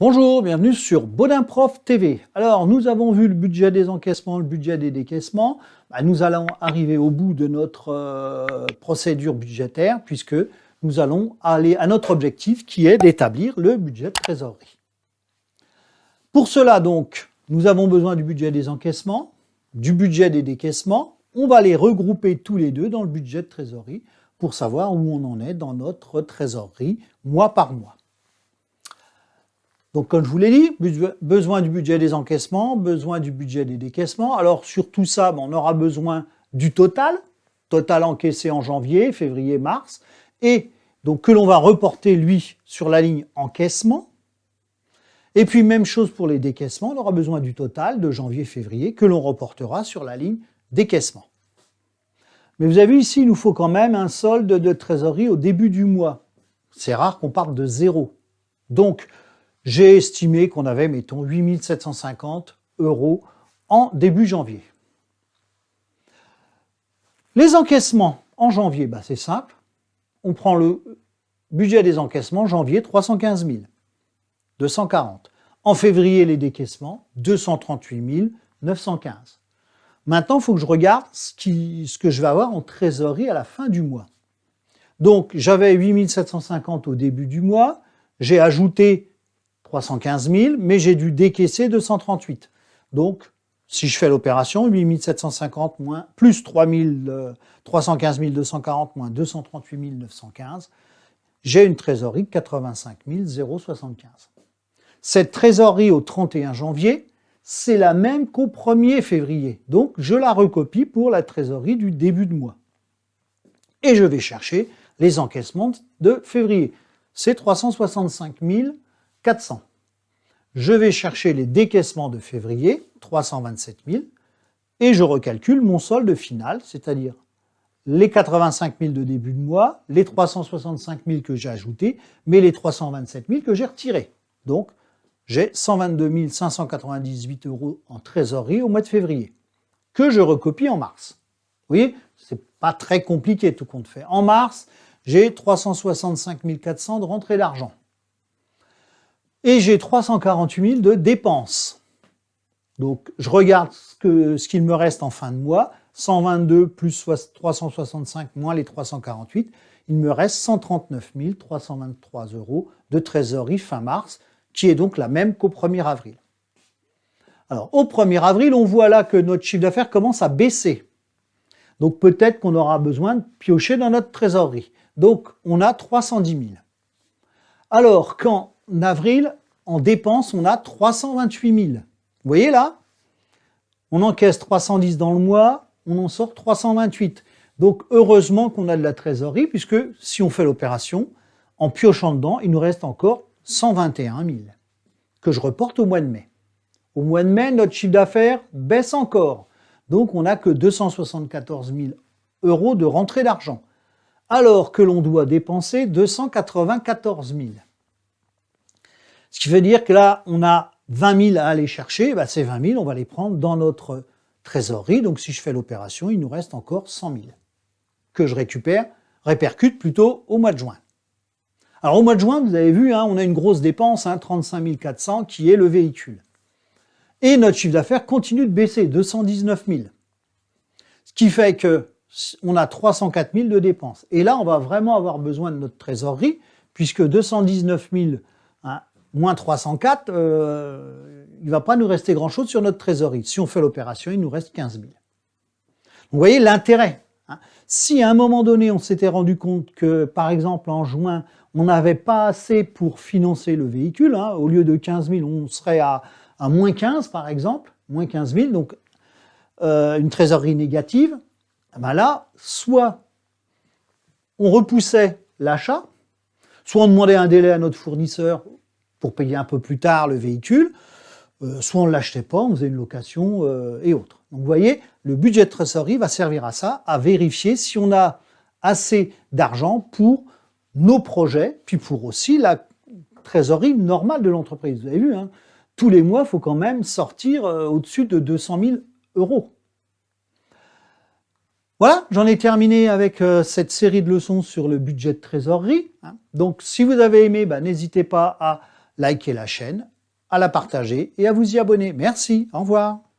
Bonjour, bienvenue sur Baudin Prof TV. Alors, nous avons vu le budget des encaissements, le budget des décaissements. Nous allons arriver au bout de notre procédure budgétaire puisque nous allons aller à notre objectif qui est d'établir le budget de trésorerie. Pour cela, donc, nous avons besoin du budget des encaissements, du budget des décaissements. On va les regrouper tous les deux dans le budget de trésorerie pour savoir où on en est dans notre trésorerie mois par mois. Donc, comme je vous l'ai dit, besoin du budget des encaissements, besoin du budget des décaissements. Alors, sur tout ça, on aura besoin du total encaissé en janvier, février, mars, et donc que l'on va reporter, lui, sur la ligne encaissement. Et puis, même chose pour les décaissements, on aura besoin du total de janvier, février, que l'on reportera sur la ligne décaissement. Mais vous avez vu ici, il nous faut quand même un solde de trésorerie au début du mois. C'est rare qu'on parte de zéro. Donc, j'ai estimé qu'on avait, mettons, 8 750 € en début janvier. Les encaissements en janvier, c'est simple. On prend le budget des encaissements, janvier, 315 240. En février, les décaissements, 238 915. Maintenant, il faut que je regarde ce que je vais avoir en trésorerie à la fin du mois. Donc, j'avais 8 750 au début du mois. J'ai ajouté 315 000, mais j'ai dû décaisser 238. Donc, si je fais l'opération, 8 750 moins, plus 315 240 moins 238 915, j'ai une trésorerie de 85 075. Cette trésorerie au 31 janvier, c'est la même qu'au 1er février. Donc, je la recopie pour la trésorerie du début de mois. Et je vais chercher les encaissements de février. C'est 365 400. Je vais chercher les décaissements de février, 327 000, et je recalcule mon solde final, c'est-à-dire les 85 000 de début de mois, les 365 000 que j'ai ajoutés, mais les 327 000 que j'ai retirés. Donc, j'ai 122 598 € en trésorerie au mois de février, que je recopie en mars. Vous voyez, c'est pas très compliqué tout compte fait. En mars, j'ai 365 400 de rentrée d'argent. Et j'ai 348 000 de dépenses. Donc, je regarde ce qu'il me reste en fin de mois. 122 plus 365 moins les 348. Il me reste 139 323 € de trésorerie fin mars, qui est donc la même qu'au 1er avril. Alors, au 1er avril, on voit là que notre chiffre d'affaires commence à baisser. Donc, peut-être qu'on aura besoin de piocher dans notre trésorerie. Donc, on a 310 000. Alors, qu'en avril, en dépenses, on a 328 000. Vous voyez là, on encaisse 310 dans le mois, on en sort 328. Donc, heureusement qu'on a de la trésorerie, puisque si on fait l'opération, en piochant dedans, il nous reste encore 121 000 que je reporte au mois de mai. Au mois de mai, notre chiffre d'affaires baisse encore. Donc, on n'a que 274 000 € de rentrée d'argent, alors que l'on doit dépenser 294 000. Ce qui veut dire que là, on a 20 000 à aller chercher. Ces 20 000, on va les prendre dans notre trésorerie. Donc, si je fais l'opération, il nous reste encore 100 000 que je répercute plutôt au mois de juin. Alors, au mois de juin, vous avez vu, on a une grosse dépense, 35 400, qui est le véhicule. Et notre chiffre d'affaires continue de baisser, 219 000. Ce qui fait qu'on a 304 000 de dépenses. Et là, on va vraiment avoir besoin de notre trésorerie, puisque 219 000 moins 304, il ne va pas nous rester grand-chose sur notre trésorerie. Si on fait l'opération, il nous reste 15 000. Donc, vous voyez l'intérêt. Si à un moment donné, on s'était rendu compte que, par exemple, en juin, on n'avait pas assez pour financer le véhicule, au lieu de 15 000, on serait à moins 15, par exemple, moins 15 000, donc une trésorerie négative, là, soit on repoussait l'achat, soit on demandait un délai à notre fournisseur pour payer un peu plus tard le véhicule, soit on ne l'achetait pas, on faisait une location et autres. Donc vous voyez, le budget de trésorerie va servir à ça, à vérifier si on a assez d'argent pour nos projets, puis pour aussi la trésorerie normale de l'entreprise. Vous avez vu, tous les mois, il faut quand même sortir au-dessus de 200 000 €. Voilà, j'en ai terminé avec cette série de leçons sur le budget de trésorerie. Donc, si vous avez aimé, n'hésitez pas à liker la chaîne, à la partager et à vous y abonner. Merci, au revoir.